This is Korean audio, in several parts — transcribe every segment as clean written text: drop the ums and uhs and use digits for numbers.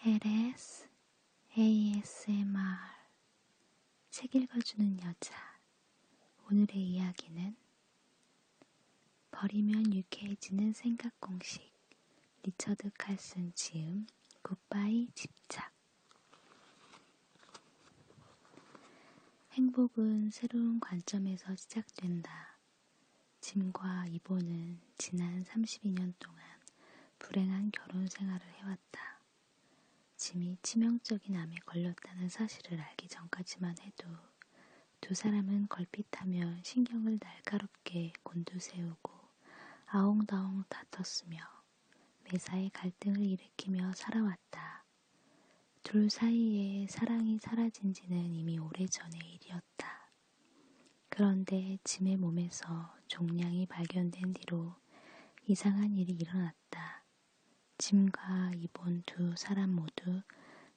LS ASMR 책 읽어주는 여자. 오늘의 이야기는 버리면 유쾌해지는 생각 공식. 리처드 칼슨 지음. 굿바이 집착. 행복은 새로운 관점에서 시작된다. 짐과 이보는 지난 32년 동안 불행한 결혼 생활을 해왔다. 짐이 치명적인 암에 걸렸다는 사실을 알기 전까지만 해도 두 사람은 걸핏하면 신경을 날카롭게 곤두세우고 아웅다웅 다퉜으며 매사에 갈등을 일으키며 살아왔다. 둘 사이에 사랑이 사라진 지는 이미 오래전의 일이었다. 그런데 짐의 몸에서 종양이 발견된 뒤로 이상한 일이 일어났다. 짐과 이본 두 사람 모두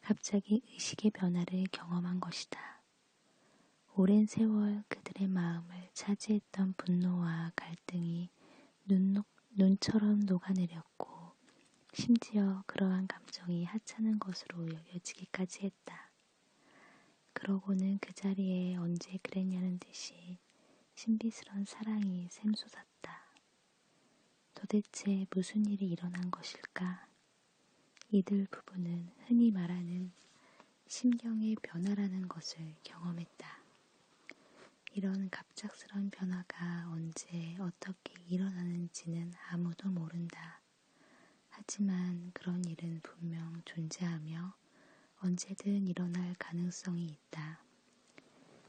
갑자기 의식의 변화를 경험한 것이다. 오랜 세월 그들의 마음을 차지했던 분노와 갈등이 눈처럼 녹아내렸고 심지어 그러한 감정이 하찮은 것으로 여겨지기까지 했다. 그러고는 그 자리에 언제 그랬냐는 듯이 신비스런 사랑이 샘솟았다. 도대체 무슨 일이 일어난 것일까? 이들 부부는 흔히 말하는 심경의 변화라는 것을 경험했다. 이런 갑작스런 변화가 언제 어떻게 일어나는지는 아무도 모른다. 하지만 그런 일은 분명 존재하며 언제든 일어날 가능성이 있다.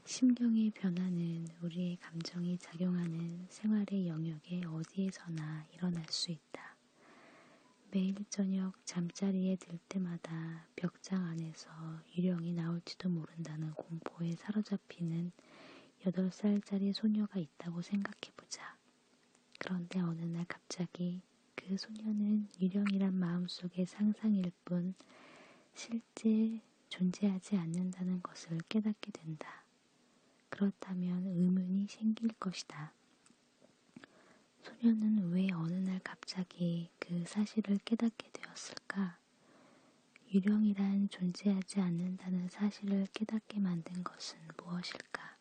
심경의 변화는 우리의 감정이 작용하는 생활의 영역에 어디에서나 일어날 수 있다. 매일 저녁 잠자리에 들 때마다 벽장 안에서 유령이 나올지도 모른다는 공포에 사로잡히는 8살짜리 소녀가 있다고 생각해보자. 그런데 어느 날 갑자기 그 소녀는 유령이란 마음속의 상상일 뿐 실제 존재하지 않는다는 것을 깨닫게 된다. 그렇다면 의문이 생길 것이다. 소녀는 왜 어느 날 갑자기 그 사실을 깨닫게 되었을까? 유령이란 존재하지 않는다는 사실을 깨닫게 만든 것은 무엇일까?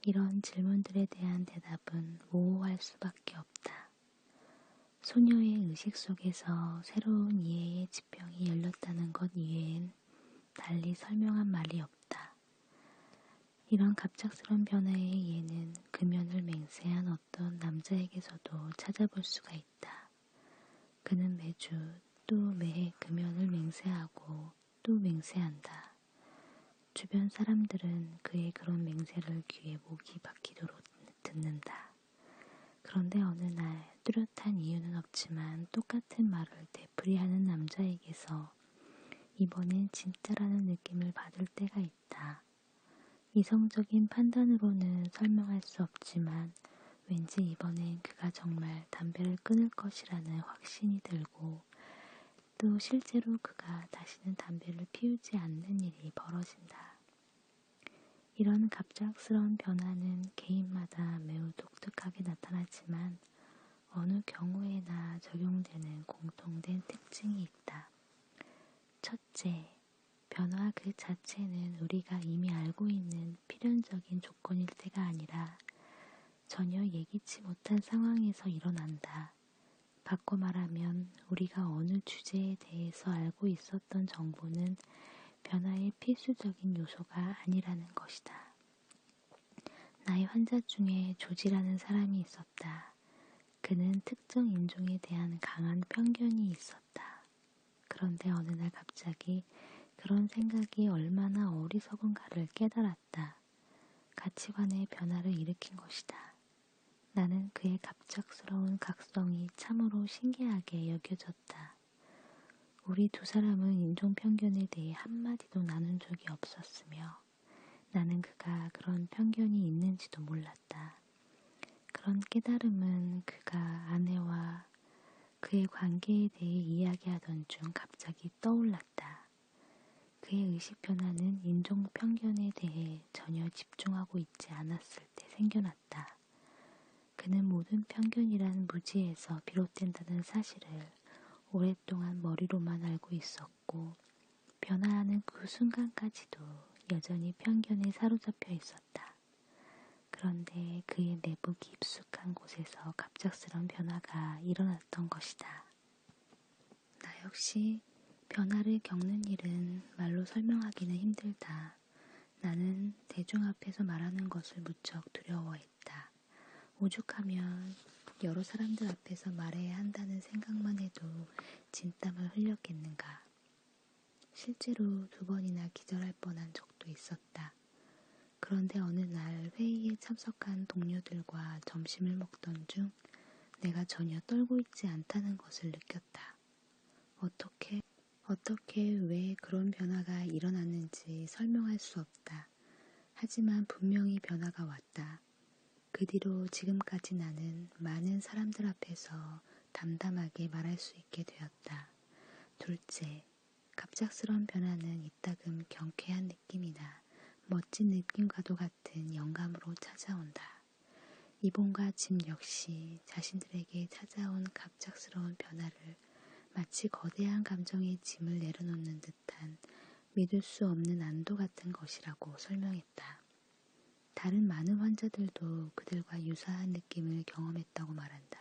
이런 질문들에 대한 대답은 모호할 수밖에 없다. 소녀의 의식 속에서 새로운 이해의 지평이 열렸다는 것 이외엔 달리 설명한 말이 없다. 이런 갑작스런 변화의 예는 금연을 맹세한 어떤 남자에게서도 찾아볼 수가 있다. 그는 매주 또 매해 금연을 맹세하고 또 맹세한다. 주변 사람들은 그의 그런 맹세를 귀에 목이 박히도록 듣는다. 그런데 어느 날 뚜렷한 이유는 없지만 똑같은 말을 되풀이하는 남자에게서 이번엔 진짜라는 느낌을 받을 때가 있다. 이성적인 판단으로는 설명할 수 없지만 왠지 이번엔 그가 정말 담배를 끊을 것이라는 확신이 들고 또 실제로 그가 다시는 담배를 피우지 않는 일이 벌어진다. 이런 갑작스러운 변화는 개인마다 매우 독특하게 나타나지만 어느 경우에나 적용되는 공통된 특징이 있다. 첫째, 변화 그 자체는 우리가 이미 알고 있는 필연적인 조건일 때가 아니라 전혀 예기치 못한 상황에서 일어난다. 바꿔 말하면 우리가 어느 주제에 대해서 알고 있었던 정보는 변화의 필수적인 요소가 아니라는 것이다. 나의 환자 중에 조지라는 사람이 있었다. 그는 특정 인종에 대한 강한 편견이 있었다. 그런데 어느 날 갑자기 그런 생각이 얼마나 어리석은가를 깨달았다. 가치관의 변화를 일으킨 것이다. 나는 그의 갑작스러운 각성이 참으로 신기하게 여겨졌다. 우리 두 사람은 인종 편견에 대해 한마디도 나눈 적이 없었으며 나는 그가 그런 편견이 있는지도 몰랐다. 그런 깨달음은 그가 아내와 그의 관계에 대해 이야기하던 중 갑자기 떠올랐다. 그의 의식 변화는 인종 편견에 대해 전혀 집중하고 있지 않았을 때 생겨났다. 그는 모든 편견이란 무지에서 비롯된다는 사실을 오랫동안 머리로만 알고 있었고 변화하는 그 순간까지도 여전히 편견에 사로잡혀 있었다. 그런데 그의 내부 깊숙한 곳에서 갑작스런 변화가 일어났던 것이다. 나 역시 변화를 겪는 일은 말로 설명하기는 힘들다. 나는 대중 앞에서 말하는 것을 무척 두려워했다. 오죽하면 여러 사람들 앞에서 말해야 한다는 생각만 해도 진땀을 흘렸겠는가. 실제로 2번이나 기절할 뻔한 적도 있었다. 그런데 어느 날 회의에 참석한 동료들과 점심을 먹던 중 내가 전혀 떨고 있지 않다는 것을 느꼈다. 어떻게 왜 그런 변화가 일어났는지 설명할 수 없다. 하지만 분명히 변화가 왔다. 그 뒤로 지금까지 나는 많은 사람들 앞에서 담담하게 말할 수 있게 되었다. 둘째, 갑작스러운 변화는 이따금 경쾌한 느낌이나 멋진 느낌과도 같은 영감으로 찾아온다. 이본과 짐 역시 자신들에게 찾아온 갑작스러운 변화를 마치 거대한 감정의 짐을 내려놓는 듯한 믿을 수 없는 안도 같은 것이라고 설명했다. 다른 많은 환자들도 그들과 유사한 느낌을 경험했다고 말한다.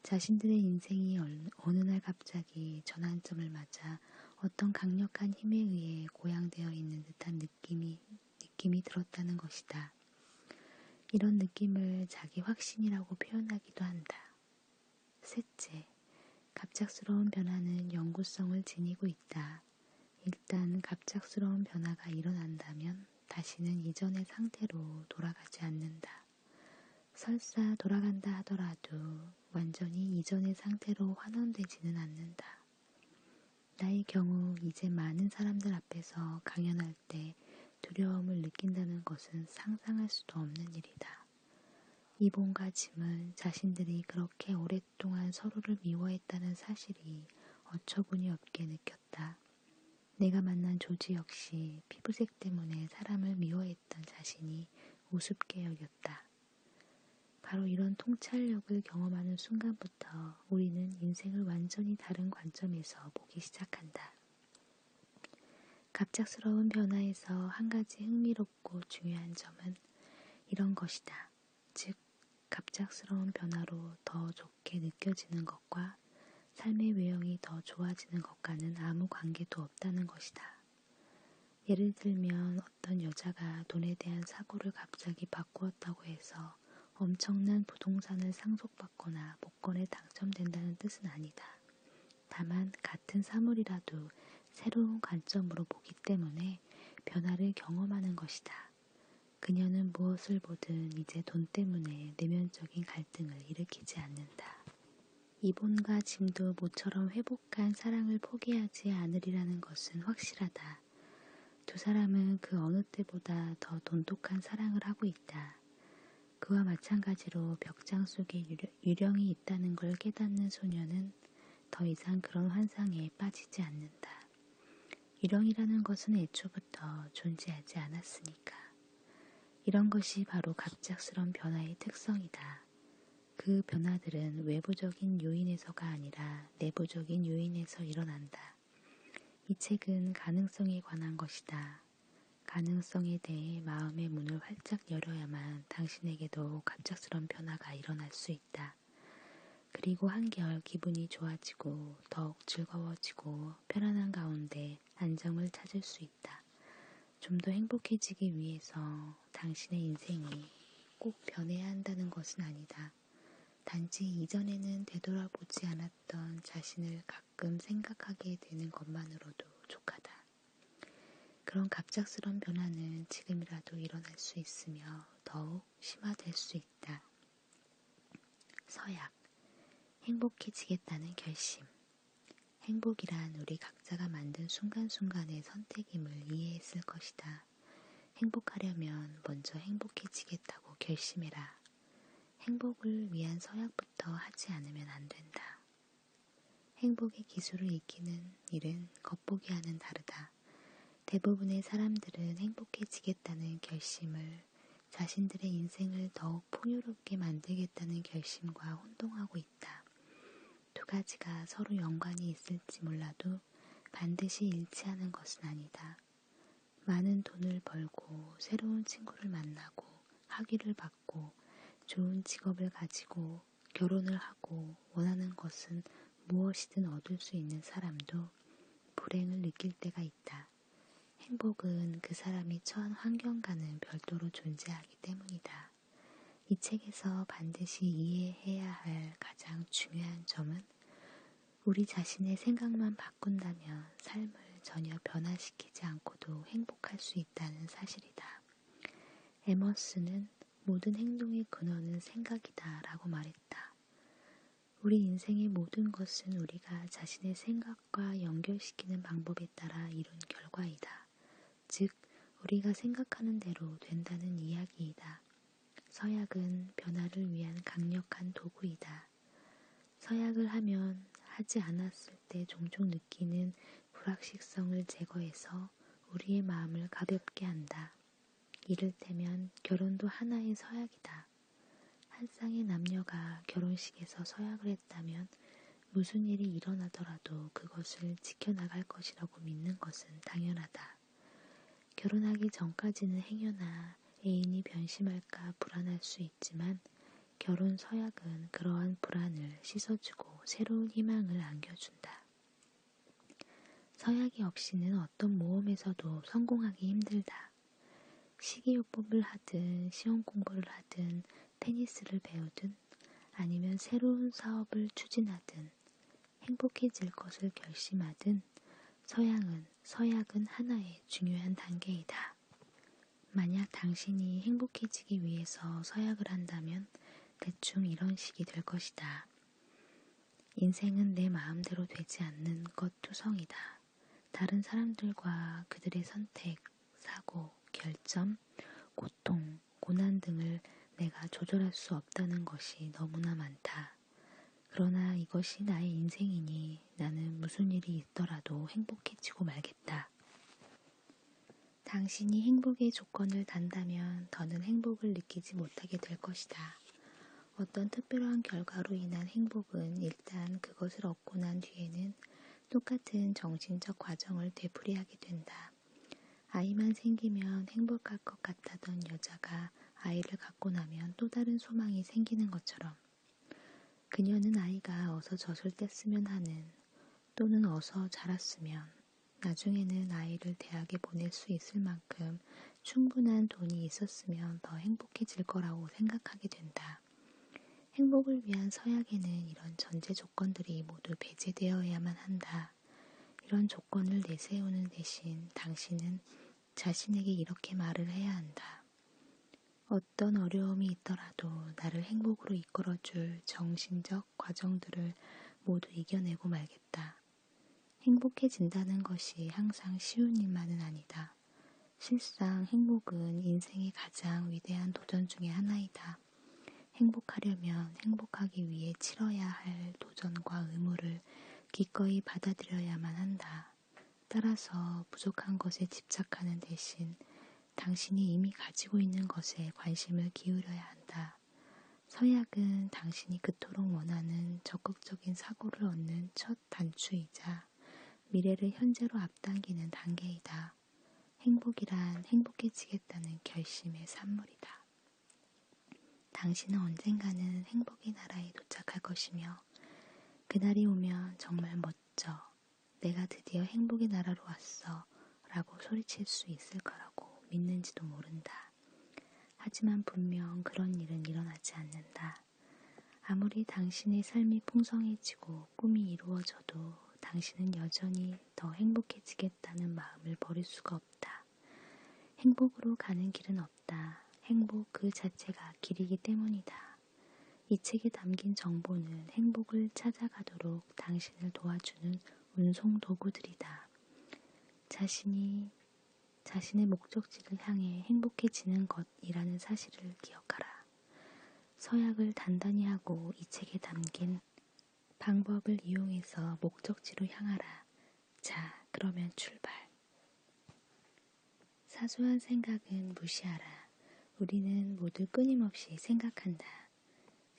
자신들의 인생이 어느 날 갑자기 전환점을 맞아 어떤 강력한 힘에 의해 고양되어 있는 듯한 느낌이 들었다는 것이다. 이런 느낌을 자기 확신이라고 표현하기도 한다. 셋째, 갑작스러운 변화는 영구성을 지니고 있다. 일단 갑작스러운 변화가 일어난다면 다시는 이전의 상태로 돌아가지 않는다. 설사 돌아간다 하더라도 완전히 이전의 상태로 환원되지는 않는다. 나의 경우 이제 많은 사람들 앞에서 강연할 때 두려움을 느낀다는 것은 상상할 수도 없는 일이다. 이본과 짐은 자신들이 그렇게 오랫동안 서로를 미워했다는 사실이 어처구니 없게 느꼈다. 내가 만난 조지 역시 피부색 때문에 사람을 미워했던 자신이 우습게 여겼다. 바로 이런 통찰력을 경험하는 순간부터 우리는 인생을 완전히 다른 관점에서 보기 시작한다. 갑작스러운 변화에서 한 가지 흥미롭고 중요한 점은 이런 것이다. 즉, 갑작스러운 변화로 더 좋게 느껴지는 것과 삶의 외형이 더 좋아지는 것과는 아무 관계도 없다는 것이다. 예를 들면 어떤 여자가 돈에 대한 사고를 갑자기 바꾸었다고 해서 엄청난 부동산을 상속받거나 복권에 당첨된다는 뜻은 아니다. 다만 같은 사물이라도 새로운 관점으로 보기 때문에 변화를 경험하는 것이다. 그녀는 무엇을 보든 이제 돈 때문에 내면적인 갈등을 일으키지 않는다. 이본과 짐도 모처럼 회복한 사랑을 포기하지 않으리라는 것은 확실하다. 두 사람은 그 어느 때보다 더 돈독한 사랑을 하고 있다. 그와 마찬가지로 벽장 속에 유령이 있다는 걸 깨닫는 소녀는 더 이상 그런 환상에 빠지지 않는다. 유령이라는 것은 애초부터 존재하지 않았으니까. 이런 것이 바로 갑작스런 변화의 특성이다. 그 변화들은 외부적인 요인에서가 아니라 내부적인 요인에서 일어난다. 이 책은 가능성에 관한 것이다. 가능성에 대해 마음의 문을 활짝 열어야만 당신에게도 갑작스런 변화가 일어날 수 있다. 그리고 한결 기분이 좋아지고 더욱 즐거워지고 편안한 가운데 안정을 찾을 수 있다. 좀 더 행복해지기 위해서 당신의 인생이 꼭 변해야 한다는 것은 아니다. 단지 이전에는 되돌아보지 않았던 자신을 가끔 생각하게 되는 것만으로도 족하다. 그런 갑작스런 변화는 지금이라도 일어날 수 있으며 더욱 심화될 수 있다. 서약. 행복해지겠다는 결심. 행복이란 우리 각자가 만든 순간순간의 선택임을 이해했을 것이다. 행복하려면 먼저 행복해지겠다고 결심해라. 행복을 위한 서약부터 하지 않으면 안 된다. 행복의 기술을 익히는 일은 겉보기와는 다르다. 대부분의 사람들은 행복해지겠다는 결심을 자신들의 인생을 더욱 풍요롭게 만들겠다는 결심과 혼동하고 있다. 두 두 가지가 서로 연관이 있을지 몰라도 반드시 일치하는 것은 아니다. 많은 돈을 벌고 새로운 친구를 만나고 학위를 받고 좋은 직업을 가지고 결혼을 하고 원하는 것은 무엇이든 얻을 수 있는 사람도 불행을 느낄 때가 있다. 행복은 그 사람이 처한 환경과는 별도로 존재하기 때문이다. 이 책에서 반드시 이해해야 할 가장 중요한 점은 우리 자신의 생각만 바꾼다면 삶을 전혀 변화시키지 않고도 행복할 수 있다는 사실이다. 에머스는 모든 행동의 근원은 생각이다 라고 말했다. 우리 인생의 모든 것은 우리가 자신의 생각과 연결시키는 방법에 따라 이룬 결과이다. 즉, 우리가 생각하는 대로 된다는 이야기이다. 서약은 변화를 위한 강력한 도구이다. 서약을 하면 하지 않았을 때 종종 느끼는 불확실성을 제거해서 우리의 마음을 가볍게 한다. 이를테면 결혼도 하나의 서약이다. 한 쌍의 남녀가 결혼식에서 서약을 했다면 무슨 일이 일어나더라도 그것을 지켜나갈 것이라고 믿는 것은 당연하다. 결혼하기 전까지는 행여나 애인이 변심할까 불안할 수 있지만 결혼 서약은 그러한 불안을 씻어주고 새로운 희망을 안겨준다. 서약이 없이는 어떤 모험에서도 성공하기 힘들다. 식이요법을 하든 시험 공부를 하든 테니스를 배우든 아니면 새로운 사업을 추진하든 행복해질 것을 결심하든 서약은 하나의 중요한 단계이다. 만약 당신이 행복해지기 위해서 서약을 한다면 대충 이런 식이 될 것이다. 인생은 내 마음대로 되지 않는 것 투성이다. 다른 사람들과 그들의 선택, 사고, 결점, 고통, 고난 등을 내가 조절할 수 없다는 것이 너무나 많다. 그러나 이것이 나의 인생이니 나는 무슨 일이 있더라도 행복해지고 말겠다. 당신이 행복의 조건을 단다면 더는 행복을 느끼지 못하게 될 것이다. 어떤 특별한 결과로 인한 행복은 일단 그것을 얻고 난 뒤에는 똑같은 정신적 과정을 되풀이하게 된다. 아이만 생기면 행복할 것 같다던 여자가 아이를 갖고 나면 또 다른 소망이 생기는 것처럼 그녀는 아이가 어서 젖을 뗐으면 하는 또는 어서 자랐으면 나중에는 아이를 대학에 보낼 수 있을 만큼 충분한 돈이 있었으면 더 행복해질 거라고 생각하게 된다. 행복을 위한 서약에는 이런 전제 조건들이 모두 배제되어야만 한다. 이런 조건을 내세우는 대신 당신은 자신에게 이렇게 말을 해야 한다. 어떤 어려움이 있더라도 나를 행복으로 이끌어줄 정신적 과정들을 모두 이겨내고 말겠다. 행복해진다는 것이 항상 쉬운 일만은 아니다. 실상 행복은 인생의 가장 위대한 도전 중의 하나이다. 행복하려면 행복하기 위해 치러야 할 도전과 의무를 기꺼이 받아들여야만 한다. 따라서 부족한 것에 집착하는 대신 당신이 이미 가지고 있는 것에 관심을 기울여야 한다. 서약은 당신이 그토록 원하는 적극적인 사고를 얻는 첫 단추이자 미래를 현재로 앞당기는 단계이다. 행복이란 행복해지겠다는 결심의 산물이다. 당신은 언젠가는 행복의 나라에 도착할 것이며 그날이 오면 정말 멋져. 내가 드디어 행복의 나라로 왔어 라고 소리칠 수 있을 거라고 믿는지도 모른다. 하지만 분명 그런 일은 일어나지 않는다. 아무리 당신의 삶이 풍성해지고 꿈이 이루어져도 당신은 여전히 더 행복해지겠다는 마음을 버릴 수가 없다. 행복으로 가는 길은 없다. 행복 그 자체가 길이기 때문이다. 이 책에 담긴 정보는 행복을 찾아가도록 당신을 도와주는 운송 도구들이다. 자신의 목적지를 향해 행복해지는 것이라는 사실을 기억하라. 서약을 단단히 하고 이 책에 담긴 방법을 이용해서 목적지로 향하라. 자, 그러면 출발. 사소한 생각은 무시하라. 우리는 모두 끊임없이 생각한다.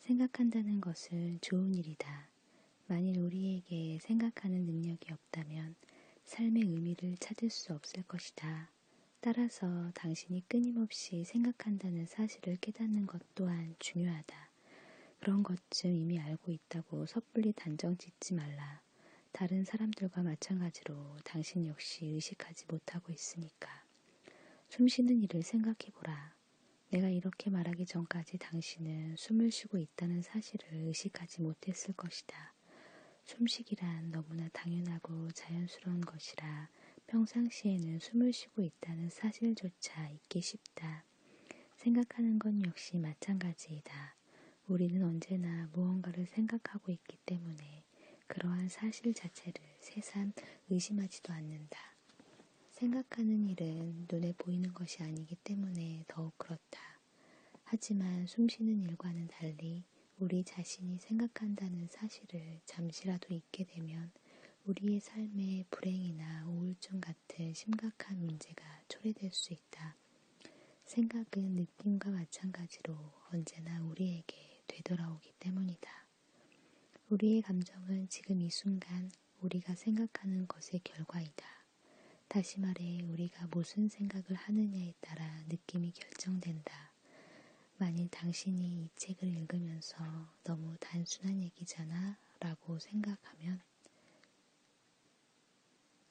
생각한다는 것은 좋은 일이다. 만일 우리에게 생각하는 능력이 없다면 삶의 의미를 찾을 수 없을 것이다. 따라서 당신이 끊임없이 생각한다는 사실을 깨닫는 것 또한 중요하다. 그런 것쯤 이미 알고 있다고 섣불리 단정 짓지 말라. 다른 사람들과 마찬가지로 당신 역시 의식하지 못하고 있으니까. 숨쉬는 일을 생각해보라. 내가 이렇게 말하기 전까지 당신은 숨을 쉬고 있다는 사실을 의식하지 못했을 것이다. 숨쉬기란 너무나 당연하고 자연스러운 것이라 평상시에는 숨을 쉬고 있다는 사실조차 잊기 쉽다. 생각하는 건 역시 마찬가지이다. 우리는 언제나 무언가를 생각하고 있기 때문에 그러한 사실 자체를 새삼 의심하지도 않는다. 생각하는 일은 눈에 보이는 것이 아니기 때문에 더욱 그렇다. 하지만 숨쉬는 일과는 달리 우리 자신이 생각한다는 사실을 잠시라도 잊게 되면 우리의 삶에 불행이나 우울증 같은 심각한 문제가 초래될 수 있다. 생각은 느낌과 마찬가지로 언제나 우리에게 되돌아오기 때문이다. 우리의 감정은 지금 이 순간 우리가 생각하는 것의 결과이다. 다시 말해 우리가 무슨 생각을 하느냐에 따라 느낌이 결정된다. 만일 당신이 이 책을 읽으면서 너무 단순한 얘기잖아 라고 생각하면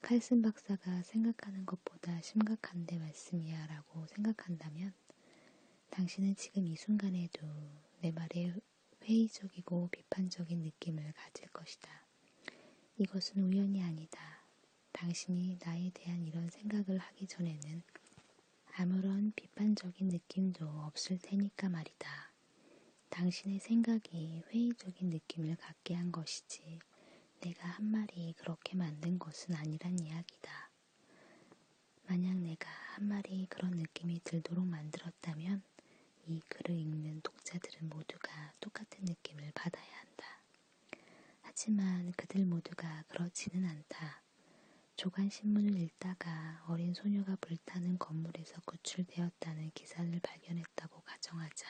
칼슨 박사가 생각하는 것보다 심각한데 말씀이야 라고 생각한다면 당신은 지금 이 순간에도 내 말에 회의적이고 비판적인 느낌을 가질 것이다. 이것은 우연이 아니다. 당신이 나에 대한 이런 생각을 하기 전에는 아무런 비판적인 느낌도 없을 테니까 말이다. 당신의 생각이 회의적인 느낌을 갖게 한 것이지 내가 한 말이 그렇게 만든 것은 아니란 이야기다. 만약 내가 한 말이 그런 느낌이 들도록 만들었다면 이 글을 읽는 독자들은 모두가 똑같은 느낌을 받아야 한다. 하지만 그들 모두가 그렇지는 않다. 조간신문을 읽다가 어린 소녀가 불타는 건물에서 구출되었다는 기사를 발견했다고 가정하자.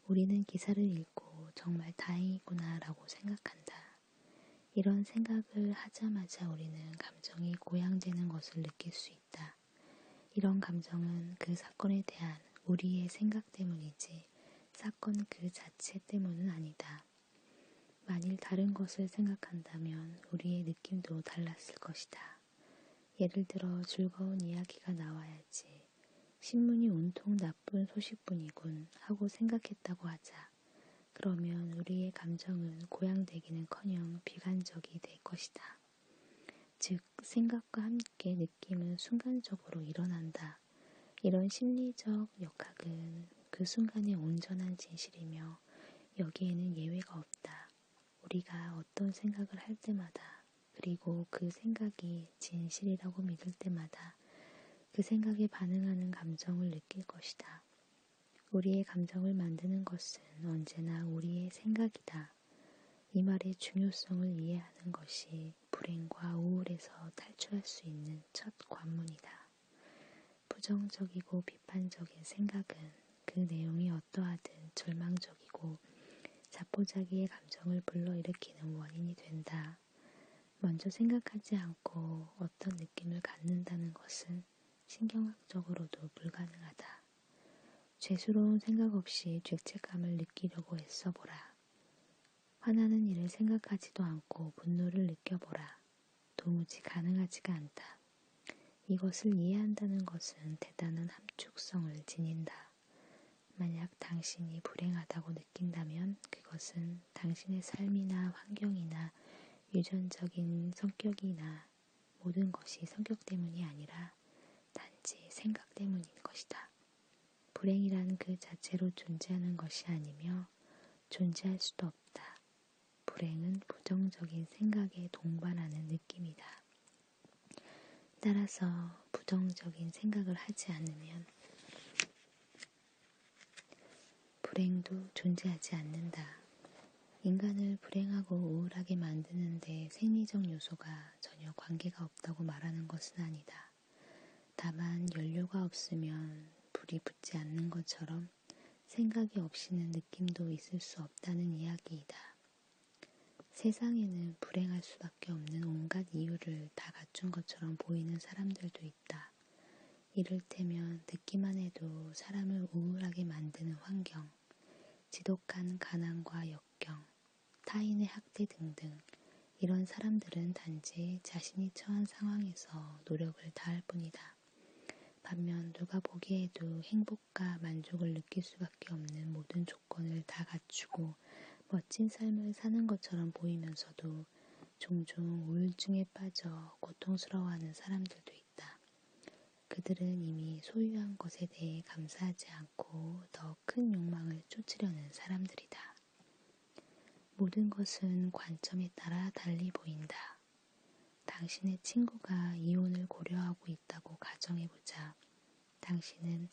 우리는 기사를 읽고 정말 다행이구나 라고 생각한다. 이런 생각을 하자마자 우리는 감정이 고양되는 것을 느낄 수 있다. 이런 감정은 그 사건에 대한 우리의 생각 때문이지 사건 그 자체 때문은 아니다. 만일 다른 것을 생각한다면 우리의 느낌도 달랐을 것이다. 예를 들어 즐거운 이야기가 나와야지. 신문이 온통 나쁜 소식뿐이군 하고 생각했다고 하자. 그러면 우리의 감정은 고양되기는커녕 비관적이 될 것이다. 즉 생각과 함께 느낌은 순간적으로 일어난다. 이런 심리적 역학은 그 순간의 온전한 진실이며 여기에는 예외가 없다. 우리가 어떤 생각을 할 때마다 그리고 그 생각이 진실이라고 믿을 때마다 그 생각에 반응하는 감정을 느낄 것이다. 우리의 감정을 만드는 것은 언제나 우리의 생각이다. 이 말의 중요성을 이해하는 것이 불행과 우울에서 탈출할 수 있는 첫 관문이다. 부정적이고 비판적인 생각은 그 내용이 어떠하든 절망적이고 자포자기의 감정을 불러일으키는 원인이 된다. 먼저 생각하지 않고 어떤 느낌을 갖는다는 것은 신경학적으로도 불가능하다. 죄스러운 생각 없이 죄책감을 느끼려고 애써보라. 화나는 일을 생각하지도 않고 분노를 느껴보라. 도무지 가능하지가 않다. 이것을 이해한다는 것은 대단한 함축성을 지닌다. 만약 당신이 불행하다고 느낀다면 그것은 당신의 삶이나 환경이나 유전적인 성격이나 모든 것이 성격 때문이 아니라 단지 생각 때문인 것이다. 불행이란 그 자체로 존재하는 것이 아니며 존재할 수도 없다. 불행은 부정적인 생각에 동반하는 느낌이다. 따라서 부정적인 생각을 하지 않으면 불행도 존재하지 않는다. 인간을 불행하고 우울하게 만드는데 생리적 요소가 전혀 관계가 없다고 말하는 것은 아니다. 다만 연료가 없으면 불이 붙지 않는 것처럼 생각이 없이는 느낌도 있을 수 없다는 이야기이다. 세상에는 불행할 수밖에 없는 온갖 이유를 다 갖춘 것처럼 보이는 사람들도 있다. 이를테면 듣기만 해도 사람을 우울하게 만드는 환경, 지독한 가난과 역경, 타인의 학대 등등. 이런 사람들은 단지 자신이 처한 상황에서 노력을 다할 뿐이다. 반면 누가 보기에도 행복과 만족을 느낄 수밖에 없는 모든 조건을 다 갖추고 멋진 삶을 사는 것처럼 보이면서도 종종 우울증에 빠져 고통스러워하는 사람들도 있다. 그들은 이미 소유한 것에 대해 감사하지 않고 더 큰 욕망을 쫓으려는 사람들이다. 모든 것은 관점에 따라 달리 보인다. 당신의 친구가 이혼을 고려하고 있다고 가정해보자. 당신은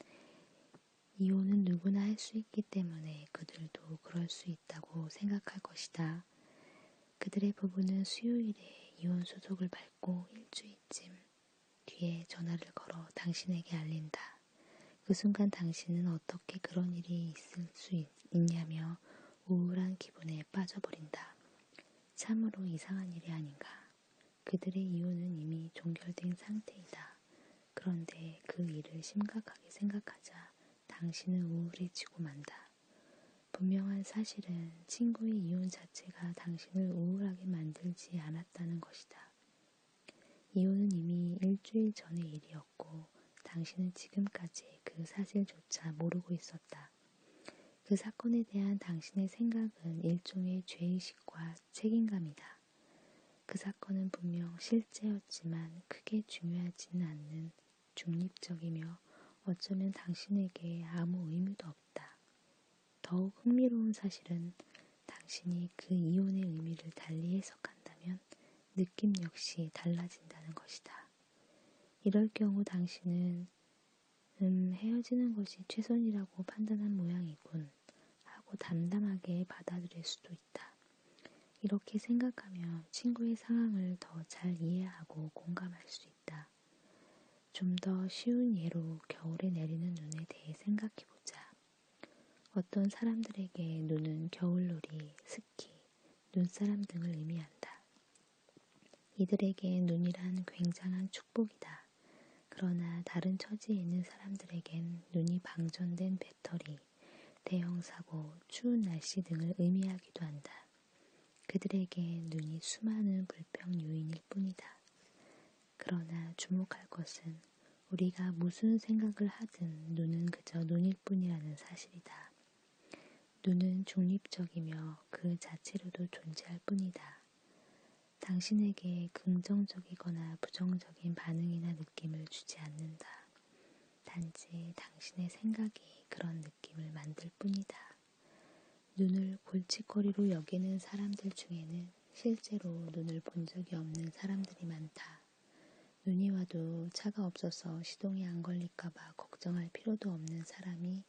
이혼은 누구나 할 수 있기 때문에 그들도 그럴 수 있다고 생각할 것이다. 그들의 부부는 수요일에 이혼 소속을 밟고 일주일쯤 뒤에 전화를 걸어 당신에게 알린다. 그 순간 당신은 어떻게 그런 일이 있을 수 있냐며 우울한 기분에 빠져버린다. 참으로 이상한 일이 아닌가. 그들의 이혼은 이미 종결된 상태이다. 그런데 그 일을 심각하게 생각하자 당신은 우울해지고 만다. 분명한 사실은 친구의 이혼 자체가 당신을 우울하게 만들지 않았다는 것이다. 이혼은 이미 일주일 전의 일이었고 당신은 지금까지 그 사실조차 모르고 있었다. 그 사건에 대한 당신의 생각은 일종의 죄의식과 책임감이다. 그 사건은 분명 실제였지만 크게 중요하지는 않는 중립적이며 어쩌면 당신에게 아무 의미도 없다. 더욱 흥미로운 사실은 당신이 그 이혼의 의미를 달리 해석한다면 느낌 역시 달라진다는 것이다. 이럴 경우 당신은 헤어지는 것이 최선이라고 판단한 모양이군 하고 담담하게 받아들일 수도 있다. 이렇게 생각하면 친구의 상황을 더 잘 이해하고 공감할 수 있다. 좀 더 쉬운 예로 겨울에 내리는 눈에 대해 생각해보자. 어떤 사람들에게 눈은 겨울놀이, 스키, 눈사람 등을 의미한다. 이들에게 눈이란 굉장한 축복이다. 그러나 다른 처지에 있는 사람들에겐 눈이 방전된 배터리, 대형 사고, 추운 날씨 등을 의미하기도 한다. 그들에게 눈이 수많은 불평 요인일 뿐이다. 그러나 주목할 것은 우리가 무슨 생각을 하든 눈은 그저 눈일 뿐이라는 사실이다. 눈은 중립적이며 그 자체로도 존재할 뿐이다. 당신에게 긍정적이거나 부정적인 반응이나 느낌을 주지 않는다. 단지 당신의 생각이 그런 느낌을 만들 뿐이다. 눈을 골칫거리로 여기는 사람들 중에는 실제로 눈을 본 적이 없는 사람들이 많다. 눈이 와도 차가 없어서 시동이 안 걸릴까봐 걱정할 필요도 없는 사람이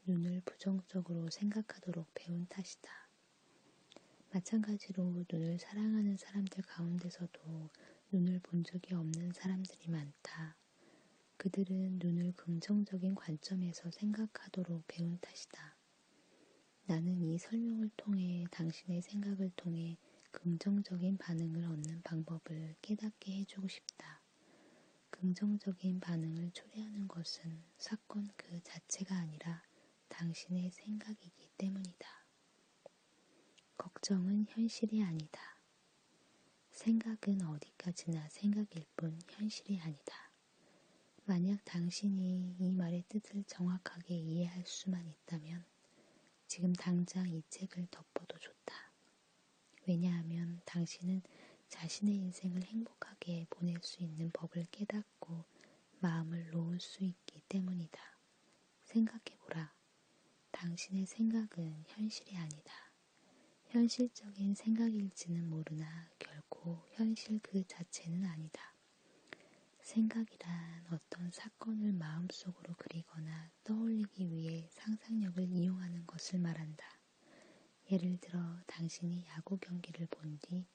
눈을 부정적으로 생각하도록 배운 탓이다. 마찬가지로 눈을 사랑하는 사람들 가운데서도 눈을 본 적이 없는 사람들이 많다. 그들은 눈을 긍정적인 관점에서 생각하도록 배운 탓이다. 나는 이 설명을 통해 당신의 생각을 통해 긍정적인 반응을 얻는 방법을 깨닫게 해주고 싶다. 긍정적인 반응을 초래하는 것은 사건 그 자체가 아니라 당신의 생각이기 때문이다. 걱정은 현실이 아니다. 생각은 어디까지나 생각일 뿐 현실이 아니다. 만약 당신이 이 말의 뜻을 정확하게 이해할 수만 있다면 지금 당장 이 책을 덮어도 좋다. 왜냐하면 당신은 자신의 인생을 행복하게 보낼 수 있는 법을 깨닫고 마음을 놓을 수 있기 때문이다. 생각해보라. 당신의 생각은 현실이 아니다. 현실적인 생각일지는 모르나 결코 현실 그 자체는 아니다. 생각이란 어떤 사건을 마음속으로 그리거나 떠올리기 위해 상상력을 이용하는 것을 말한다. 예를 들어 당신이 야구 경기를 본 뒤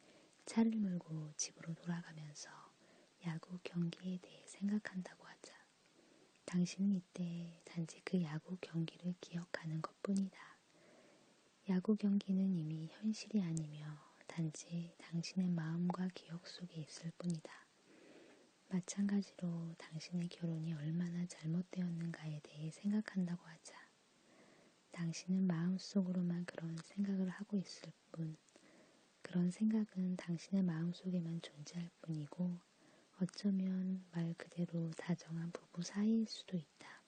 차를 몰고 집으로 돌아가면서 야구 경기에 대해 생각한다고 하자. 당신은 이때 단지 그 야구 경기를 기억하는 것뿐이다. 야구 경기는 이미 현실이 아니며 단지 당신의 마음과 기억 속에 있을 뿐이다. 마찬가지로 당신의 결혼이 얼마나 잘못되었는가에 대해 생각한다고 하자. 당신은 마음속으로만 그런 생각을 하고 있을 뿐, 그런 생각은 당신의 마음속에만 존재할 뿐이고 어쩌면 말 그대로 다정한 부부 사이일 수도 있다.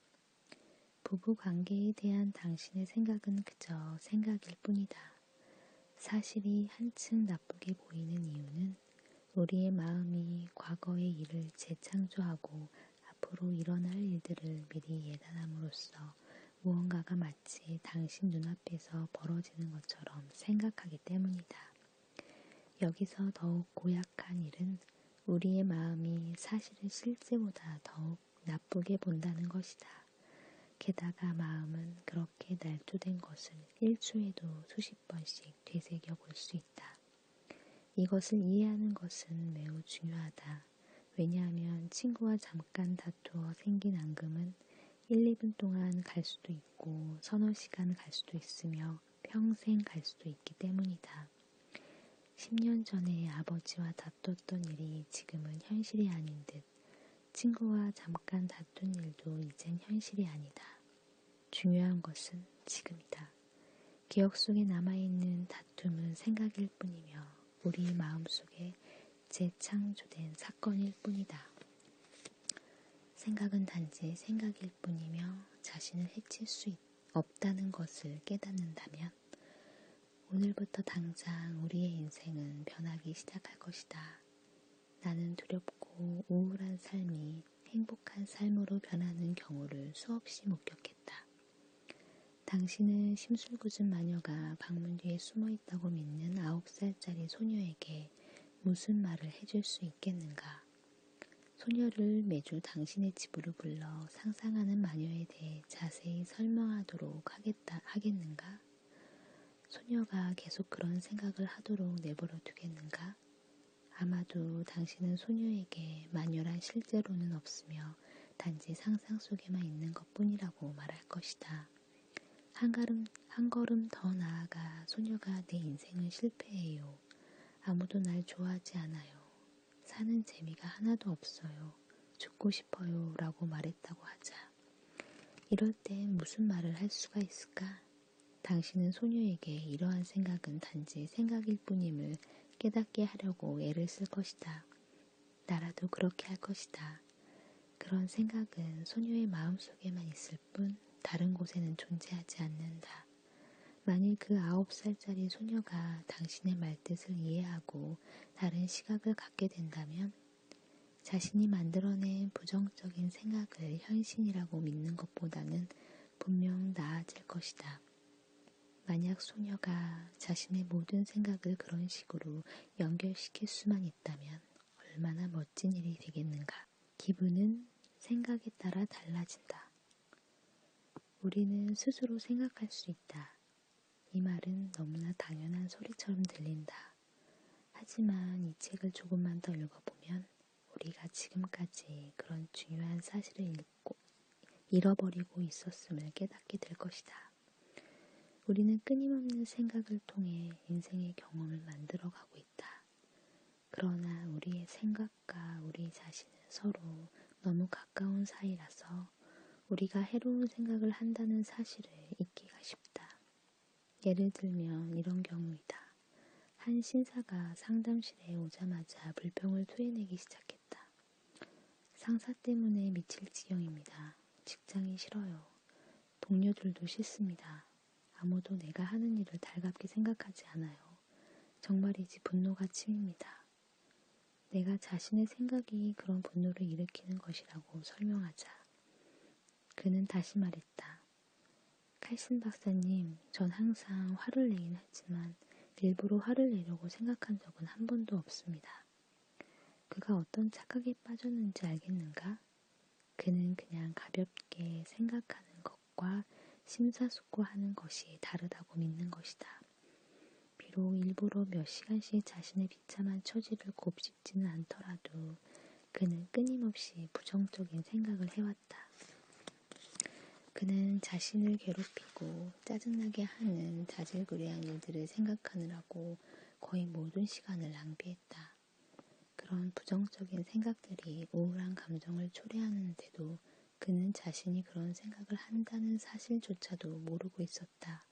부부 관계에 대한 당신의 생각은 그저 생각일 뿐이다. 사실이 한층 나쁘게 보이는 이유는 우리의 마음이 과거의 일을 재창조하고 앞으로 일어날 일들을 미리 예단함으로써 무언가가 마치 당신 눈앞에서 벌어지는 것처럼 생각하기 때문이다. 여기서 더욱 고약한 일은 우리의 마음이 사실을 실제보다 더욱 나쁘게 본다는 것이다. 게다가 마음은 그렇게 날조된 것을 일초에도 수십 번씩 되새겨 볼 수 있다. 이것을 이해하는 것은 매우 중요하다. 왜냐하면 친구와 잠깐 다투어 생긴 앙금은 1, 2분 동안 갈 수도 있고 서너 시간 갈 수도 있으며 평생 갈 수도 있기 때문이다. 10년 전에 아버지와 다퉜던 일이 지금은 현실이 아닌 듯 친구와 잠깐 다툰 일도 이젠 현실이 아니다. 중요한 것은 지금이다. 기억 속에 남아있는 다툼은 생각일 뿐이며 우리 마음속에 재창조된 사건일 뿐이다. 생각은 단지 생각일 뿐이며 자신을 해칠 수 없다는 것을 깨닫는다면 오늘부터 당장 우리의 인생은 변하기 시작할 것이다. 나는 두렵고 우울한 삶이 행복한 삶으로 변하는 경우를 수없이 목격했다. 당신은 심술궂은 마녀가 방문 뒤에 숨어있다고 믿는 9살짜리 소녀에게 무슨 말을 해줄 수 있겠는가? 소녀를 매주 당신의 집으로 불러 상상하는 마녀에 대해 자세히 설명하도록 하겠는가? 소녀가 계속 그런 생각을 하도록 내버려 두겠는가? 아마도 당신은 소녀에게 마녀란 실제로는 없으며 단지 상상 속에만 있는 것뿐이라고 말할 것이다. 한 걸음 더 나아가 소녀가 내 인생은 실패해요. 아무도 날 좋아하지 않아요. 사는 재미가 하나도 없어요. 죽고 싶어요. 라고 말했다고 하자. 이럴 땐 무슨 말을 할 수가 있을까? 당신은 소녀에게 이러한 생각은 단지 생각일 뿐임을 깨닫게 하려고 애를 쓸 것이다. 나라도 그렇게 할 것이다. 그런 생각은 소녀의 마음속에만 있을 뿐 다른 곳에는 존재하지 않는다. 만일 그 9살짜리 소녀가 당신의 말뜻을 이해하고 다른 시각을 갖게 된다면 자신이 만들어낸 부정적인 생각을 현신이라고 믿는 것보다는 분명 나아질 것이다. 만약 소녀가 자신의 모든 생각을 그런 식으로 연결시킬 수만 있다면 얼마나 멋진 일이 되겠는가. 기분은 생각에 따라 달라진다. 우리는 스스로 생각할 수 있다. 이 말은 너무나 당연한 소리처럼 들린다. 하지만 이 책을 조금만 더 읽어보면 우리가 지금까지 그런 중요한 사실을 잃어버리고 있었음을 깨닫게 될 것이다. 우리는 끊임없는 생각을 통해 인생의 경험을 만들어가고 있다. 그러나 우리의 생각과 우리 자신은 서로 너무 가까운 사이라서 우리가 해로운 생각을 한다는 사실을 잊기가 쉽다. 예를 들면 이런 경우이다. 한 신사가 상담실에 오자마자 불평을 토해내기 시작했다. 상사 때문에 미칠 지경입니다. 직장이 싫어요. 동료들도 싫습니다. 아무도 내가 하는 일을 달갑게 생각하지 않아요. 정말이지 분노가 치밉니다. 내가 자신의 생각이 그런 분노를 일으키는 것이라고 설명하자. 그는 다시 말했다. 칼슨 박사님, 전 항상 화를 내긴 하지만 일부러 화를 내려고 생각한 적은 한 번도 없습니다. 그가 어떤 착각에 빠졌는지 알겠는가? 그는 그냥 가볍게 생각하는 것과 심사숙고하는 것이 다르다고 믿는 것이다. 비록 일부러 몇 시간씩 자신의 비참한 처지를 곱씹지는 않더라도 그는 끊임없이 부정적인 생각을 해왔다. 그는 자신을 괴롭히고 짜증나게 하는 자질구레한 일들을 생각하느라고 거의 모든 시간을 낭비했다. 그런 부정적인 생각들이 우울한 감정을 초래하는데도 그는 자신이 그런 생각을 한다는 사실조차도 모르고 있었다.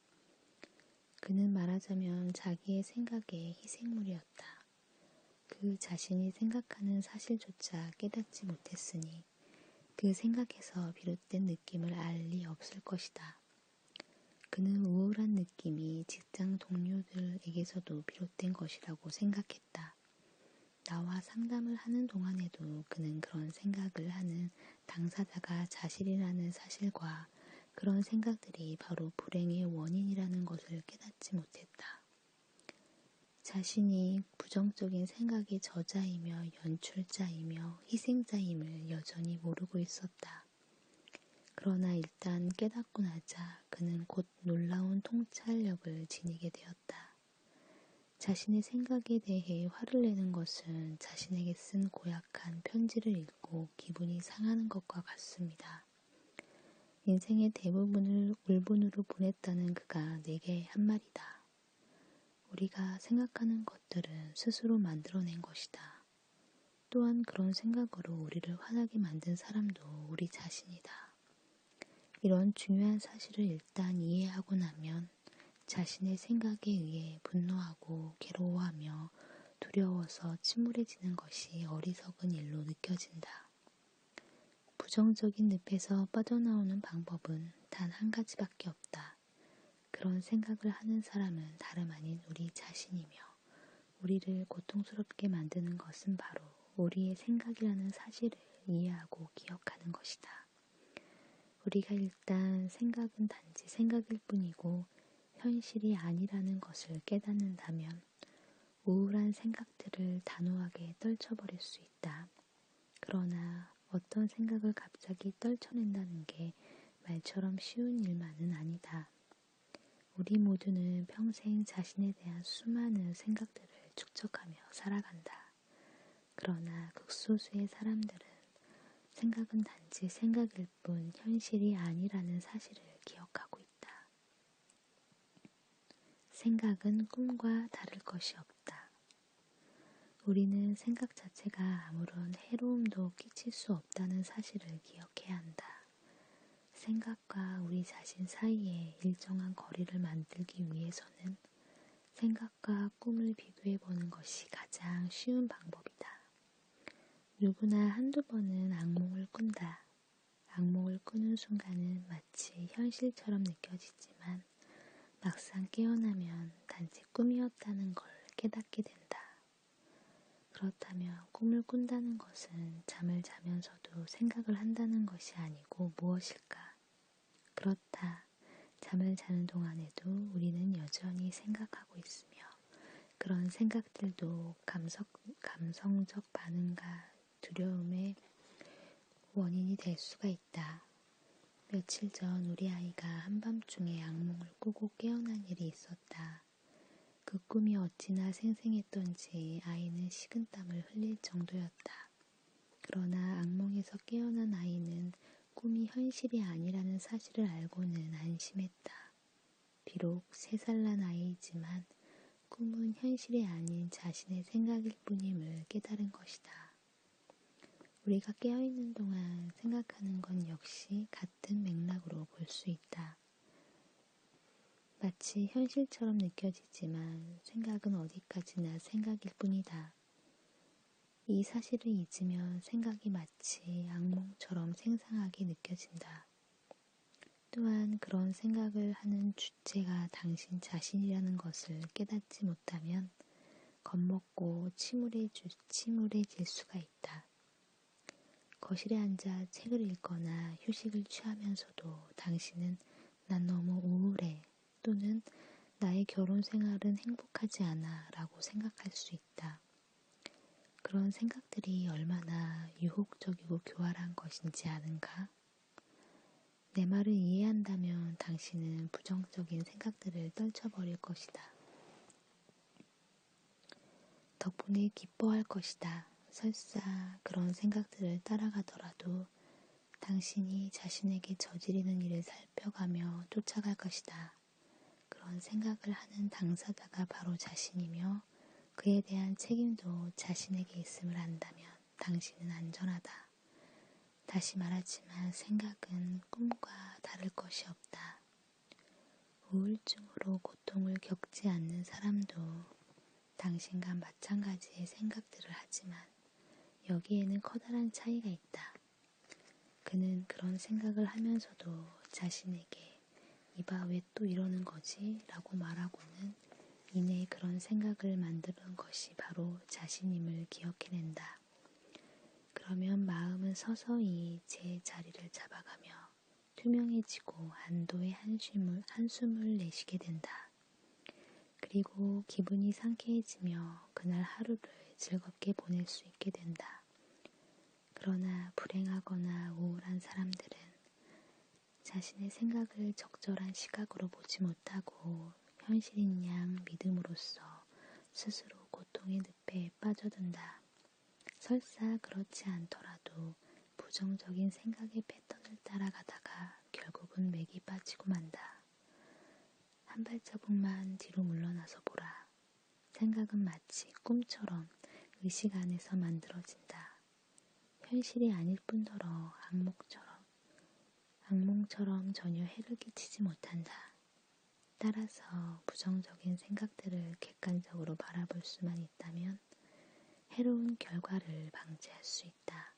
그는 말하자면 자기의 생각의 희생물이었다. 그 자신이 생각하는 사실조차 깨닫지 못했으니 그 생각에서 비롯된 느낌을 알 리 없을 것이다. 그는 우울한 느낌이 직장 동료들에게서도 비롯된 것이라고 생각했다. 나와 상담을 하는 동안에도 그는 그런 생각을 하는 당사자가 자신이라는 사실과 그런 생각들이 바로 불행의 원인이라는 것을 깨닫지 못했다. 자신이 부정적인 생각의 저자이며 연출자이며 희생자임을 여전히 모르고 있었다. 그러나 일단 깨닫고 나자 그는 곧 놀라운 통찰력을 지니게 되었다. 자신의 생각에 대해 화를 내는 것은 자신에게 쓴 고약한 편지를 읽고 기분이 상하는 것과 같습니다. 인생의 대부분을 울분으로 보냈다는 그가 내게 한 말이다. 우리가 생각하는 것들은 스스로 만들어낸 것이다. 또한 그런 생각으로 우리를 화나게 만든 사람도 우리 자신이다. 이런 중요한 사실을 일단 이해하고 나면 자신의 생각에 의해 분노하고 괴로워하며 두려워서 침울해지는 것이 어리석은 일로 느껴진다. 부정적인 늪에서 빠져나오는 방법은 단 한 가지밖에 없다. 그런 생각을 하는 사람은 다름 아닌 우리 자신이며 우리를 고통스럽게 만드는 것은 바로 우리의 생각이라는 사실을 이해하고 기억하는 것이다. 우리가 일단 생각은 단지 생각일 뿐이고 현실이 아니라는 것을 깨닫는다면 우울한 생각들을 단호하게 떨쳐버릴 수 있다. 그러나 어떤 생각을 갑자기 떨쳐낸다는 게 말처럼 쉬운 일만은 아니다. 우리 모두는 평생 자신에 대한 수많은 생각들을 축적하며 살아간다. 그러나 극소수의 사람들은 생각은 단지 생각일 뿐 현실이 아니라는 사실을 기억하고 있다. 생각은 꿈과 다를 것이 없다. 우리는 생각 자체가 아무런 해로움도 끼칠 수 없다는 사실을 기억해야 한다. 생각과 우리 자신 사이에 일정한 거리를 만들기 위해서는 생각과 꿈을 비교해보는 것이 가장 쉬운 방법이다. 누구나 한두 번은 악몽을 꾼다. 악몽을 꾸는 순간은 마치 현실처럼 느껴지지만 막상 깨어나면 단지 꿈이었다는 걸 깨닫게 된다. 그렇다면 꿈을 꾼다는 것은 잠을 자면서도 생각을 한다는 것이 아니고 무엇일까? 그렇다. 잠을 자는 동안에도 우리는 여전히 생각하고 있으며 그런 생각들도 감성적 반응과 두려움의 원인이 될 수가 있다. 며칠 전 우리 아이가 한밤중에 악몽을 꾸고 깨어난 일이 있었다. 그 꿈이 어찌나 생생했던지 아이는 식은땀을 흘릴 정도였다. 그러나 악몽에서 깨어난 아이는 꿈이 현실이 아니라는 사실을 알고는 안심했다. 비록 3살 난 아이이지만 꿈은 현실이 아닌 자신의 생각일 뿐임을 깨달은 것이다. 우리가 깨어있는 동안 생각하는 건 역시 같은 맥락으로 볼 수 있다. 마치 현실처럼 느껴지지만 생각은 어디까지나 생각일 뿐이다. 이 사실을 잊으면 생각이 마치 악몽처럼 생생하게 느껴진다. 또한 그런 생각을 하는 주체가 당신 자신이라는 것을 깨닫지 못하면 겁먹고 침울해질 수가 있다. 거실에 앉아 책을 읽거나 휴식을 취하면서도 당신은 난 너무 우울해 또는 나의 결혼 생활은 행복하지 않아 라고 생각할 수 있다. 그런 생각들이 얼마나 유혹적이고 교활한 것인지 아는가? 내 말을 이해한다면 당신은 부정적인 생각들을 떨쳐버릴 것이다. 덕분에 기뻐할 것이다. 설사 그런 생각들을 따라가더라도 당신이 자신에게 저지르는 일을 살펴가며 쫓아갈 것이다. 그런 생각을 하는 당사자가 바로 자신이며 그에 대한 책임도 자신에게 있음을 안다면 당신은 안전하다. 다시 말하지만 생각은 꿈과 다를 것이 없다. 우울증으로 고통을 겪지 않는 사람도 당신과 마찬가지의 생각들을 하지만 여기에는 커다란 차이가 있다. 그는 그런 생각을 하면서도 자신에게 이봐 왜 또 이러는 거지? 라고 말하고는 이내 그런 생각을 만드는 것이 바로 자신임을 기억해낸다. 그러면 마음은 서서히 제 자리를 잡아가며 투명해지고 안도의 한숨을 내쉬게 된다. 그리고 기분이 상쾌해지며 그날 하루를 즐겁게 보낼 수 있게 된다. 그러나 불행하거나 우울한 사람들은 자신의 생각을 적절한 시각으로 보지 못하고 현실인 양 믿음으로써 스스로 고통의 늪에 빠져든다. 설사 그렇지 않더라도 부정적인 생각의 패턴을 따라가다가 결국은 맥이 빠지고 만다. 한 발자국만 뒤로 물러나서 보라. 생각은 마치 꿈처럼 의식 안에서 만들어진다. 현실이 아닐 뿐더러 악몽처럼 전혀 해를 끼치지 못한다. 따라서 부정적인 생각들을 객관적으로 바라볼 수만 있다면 해로운 결과를 방지할 수 있다.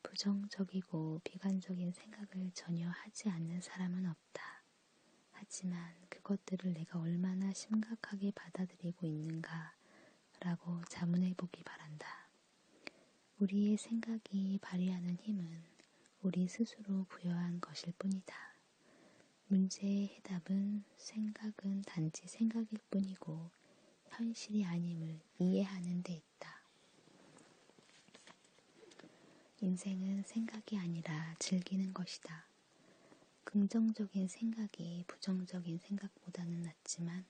부정적이고 비관적인 생각을 전혀 하지 않는 사람은 없다. 하지만 그것들을 내가 얼마나 심각하게 받아들이고 있는가 라고 자문해 보기 바란다. 우리의 생각이 발휘하는 힘은 우리 스스로 부여한 것일 뿐이다. 문제의 해답은 생각은 단지 생각일 뿐이고 현실이 아님을 이해하는 데 있다. 인생은 생각이 아니라 즐기는 것이다. 긍정적인 생각이 부정적인 생각보다는 낫지만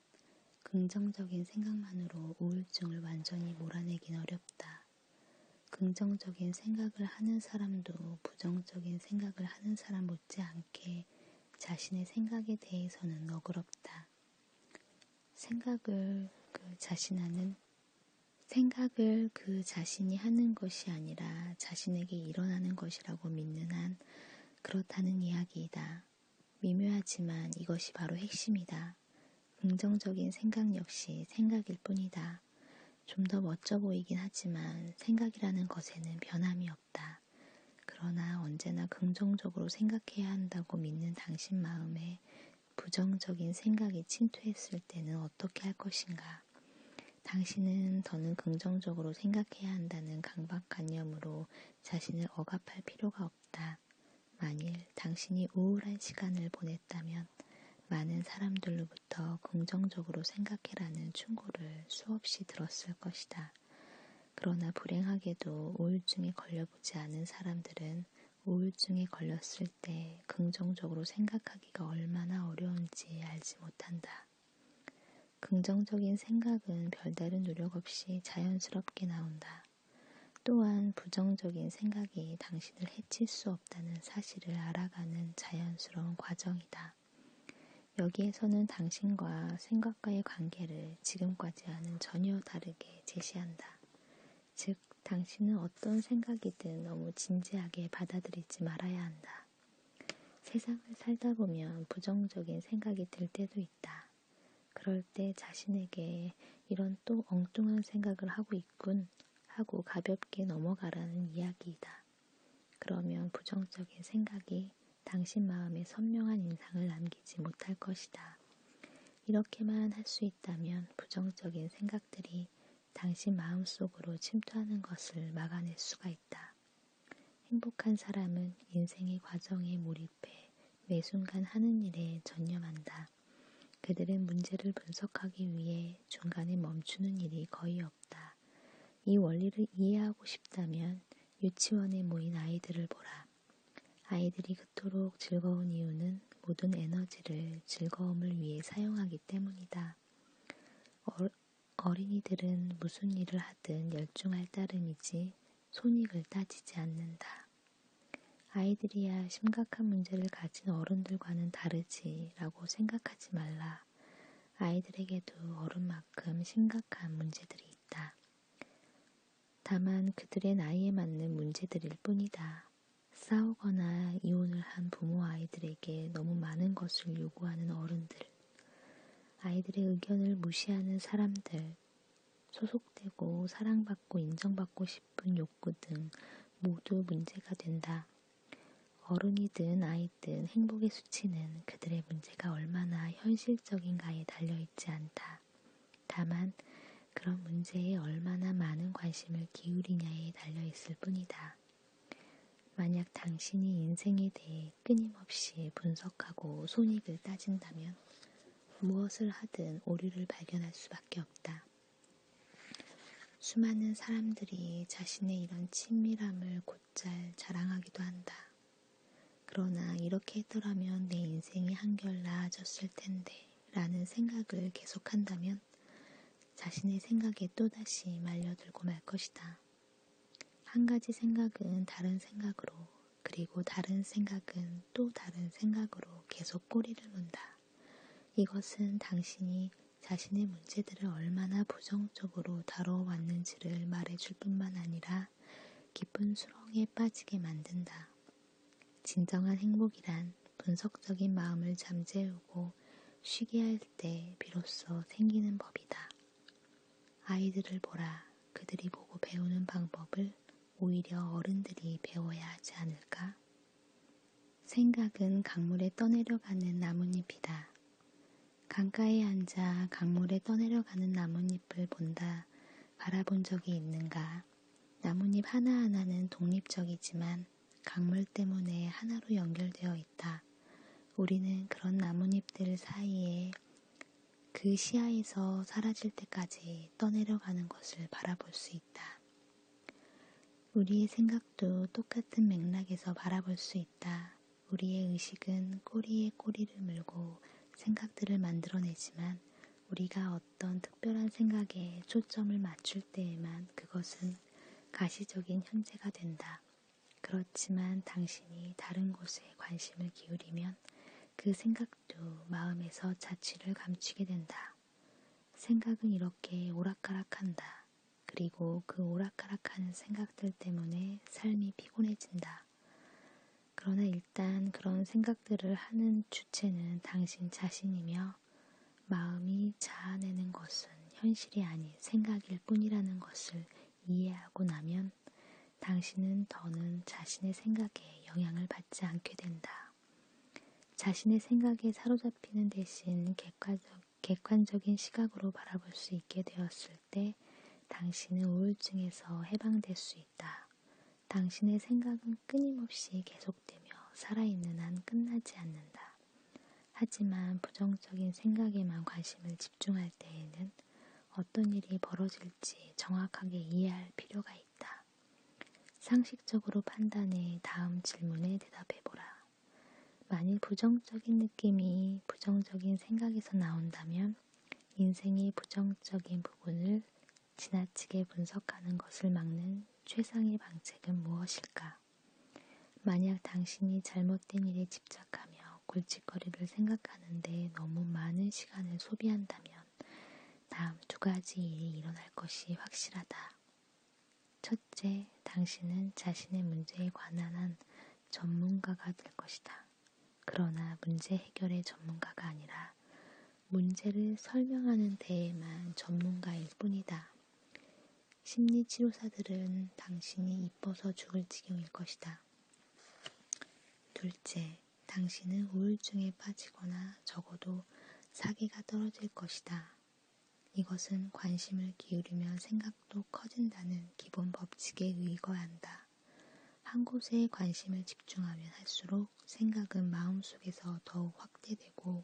긍정적인 생각만으로 우울증을 완전히 몰아내긴 어렵다. 긍정적인 생각을 하는 사람도 부정적인 생각을 하는 사람 못지않게 자신의 생각에 대해서는 너그럽다. 생각을 그 자신이 하는 것이 아니라 자신에게 일어나는 것이라고 믿는 한 그렇다는 이야기이다. 미묘하지만 이것이 바로 핵심이다. 긍정적인 생각 역시 생각일 뿐이다. 좀 더 멋져 보이긴 하지만 생각이라는 것에는 변함이 없다. 그러나 언제나 긍정적으로 생각해야 한다고 믿는 당신 마음에 부정적인 생각이 침투했을 때는 어떻게 할 것인가? 당신은 더는 긍정적으로 생각해야 한다는 강박관념으로 자신을 억압할 필요가 없다. 만일 당신이 우울한 시간을 보냈다면 많은 사람들로부터 긍정적으로 생각해라는 충고를 수없이 들었을 것이다. 그러나 불행하게도 우울증에 걸려보지 않은 사람들은 우울증에 걸렸을 때 긍정적으로 생각하기가 얼마나 어려운지 알지 못한다. 긍정적인 생각은 별다른 노력 없이 자연스럽게 나온다. 또한 부정적인 생각이 당신을 해칠 수 없다는 사실을 알아가는 자연스러운 과정이다. 여기에서는 당신과 생각과의 관계를 지금까지와는 전혀 다르게 제시한다. 즉, 당신은 어떤 생각이든 너무 진지하게 받아들이지 말아야 한다. 세상을 살다 보면 부정적인 생각이 들 때도 있다. 그럴 때 자신에게 이런 또 엉뚱한 생각을 하고 있군 하고 가볍게 넘어가라는 이야기이다. 그러면 부정적인 생각이 당신 마음에 선명한 인상을 남기지 못할 것이다. 이렇게만 할 수 있다면 부정적인 생각들이 당신 마음속으로 침투하는 것을 막아낼 수가 있다. 행복한 사람은 인생의 과정에 몰입해 매 순간 하는 일에 전념한다. 그들은 문제를 분석하기 위해 중간에 멈추는 일이 거의 없다. 이 원리를 이해하고 싶다면 유치원에 모인 아이들을 보라. 아이들이 그토록 즐거운 이유는 모든 에너지를 즐거움을 위해 사용하기 때문이다. 어린이들은 무슨 일을 하든 열중할 따름이지 손익을 따지지 않는다. 아이들이야 심각한 문제를 가진 어른들과는 다르지 라고 생각하지 말라. 아이들에게도 어른만큼 심각한 문제들이 있다. 다만 그들의 나이에 맞는 문제들일 뿐이다. 싸우거나 이혼을 한 부모 아이들에게 너무 많은 것을 요구하는 어른들, 아이들의 의견을 무시하는 사람들, 소속되고 사랑받고 인정받고 싶은 욕구 등 모두 문제가 된다. 어른이든 아이든 행복의 수치는 그들의 문제가 얼마나 현실적인가에 달려있지 않다. 다만 그런 문제에 얼마나 많은 관심을 기울이냐에 달려있을 뿐이다. 만약 당신이 인생에 대해 끊임없이 분석하고 손익을 따진다면 무엇을 하든 오류를 발견할 수밖에 없다. 수많은 사람들이 자신의 이런 친밀함을 곧잘 자랑하기도 한다. 그러나 이렇게 했더라면 내 인생이 한결 나아졌을 텐데 라는 생각을 계속한다면 자신의 생각에 또다시 말려들고 말 것이다. 한 가지 생각은 다른 생각으로, 그리고 다른 생각은 또 다른 생각으로 계속 꼬리를 문다. 이것은 당신이 자신의 문제들을 얼마나 부정적으로 다뤄왔는지를 말해줄 뿐만 아니라 깊은 수렁에 빠지게 만든다. 진정한 행복이란 분석적인 마음을 잠재우고 쉬게 할 때 비로소 생기는 법이다. 아이들을 보라. 그들이 보고 배우는 방법을 오히려 어른들이 배워야 하지 않을까? 생각은 강물에 떠내려가는 나뭇잎이다. 강가에 앉아 강물에 떠내려가는 나뭇잎을 바라본 적이 있는가? 나뭇잎 하나하나는 독립적이지만 강물 때문에 하나로 연결되어 있다. 우리는 그런 나뭇잎들 사이에 그 시야에서 사라질 때까지 떠내려가는 것을 바라볼 수 있다. 우리의 생각도 똑같은 맥락에서 바라볼 수 있다. 우리의 의식은 꼬리에 꼬리를 물고 생각들을 만들어내지만 우리가 어떤 특별한 생각에 초점을 맞출 때에만 그것은 가시적인 현재가 된다. 그렇지만 당신이 다른 곳에 관심을 기울이면 그 생각도 마음에서 자취를 감추게 된다. 생각은 이렇게 오락가락한다. 그리고 그 오락가락하는 생각들 때문에 삶이 피곤해진다. 그러나 일단 그런 생각들을 하는 주체는 당신 자신이며 마음이 자아내는 것은 현실이 아닌 생각일 뿐이라는 것을 이해하고 나면 당신은 더는 자신의 생각에 영향을 받지 않게 된다. 자신의 생각에 사로잡히는 대신 객관적인 시각으로 바라볼 수 있게 되었을 때 당신은 우울증에서 해방될 수 있다. 당신의 생각은 끊임없이 계속되며 살아있는 한 끝나지 않는다. 하지만 부정적인 생각에만 관심을 집중할 때에는 어떤 일이 벌어질지 정확하게 이해할 필요가 있다. 상식적으로 판단해 다음 질문에 대답해보라. 만일 부정적인 느낌이 부정적인 생각에서 나온다면 인생의 부정적인 부분을 지나치게 분석하는 것을 막는 최상의 방책은 무엇일까? 만약 당신이 잘못된 일에 집착하며 골칫거리를 생각하는데 너무 많은 시간을 소비한다면 다음 두 가지 일이 일어날 것이 확실하다. 첫째, 당신은 자신의 문제에 관한 한 전문가가 될 것이다. 그러나 문제 해결의 전문가가 아니라 문제를 설명하는 데에만 전문가일 뿐이다. 심리치료사들은 당신이 이뻐서 죽을 지경일 것이다. 둘째, 당신은 우울증에 빠지거나 적어도 사기가 떨어질 것이다. 이것은 관심을 기울이면 생각도 커진다는 기본 법칙에 의거한다. 한 곳에 관심을 집중하면 할수록 생각은 마음속에서 더욱 확대되고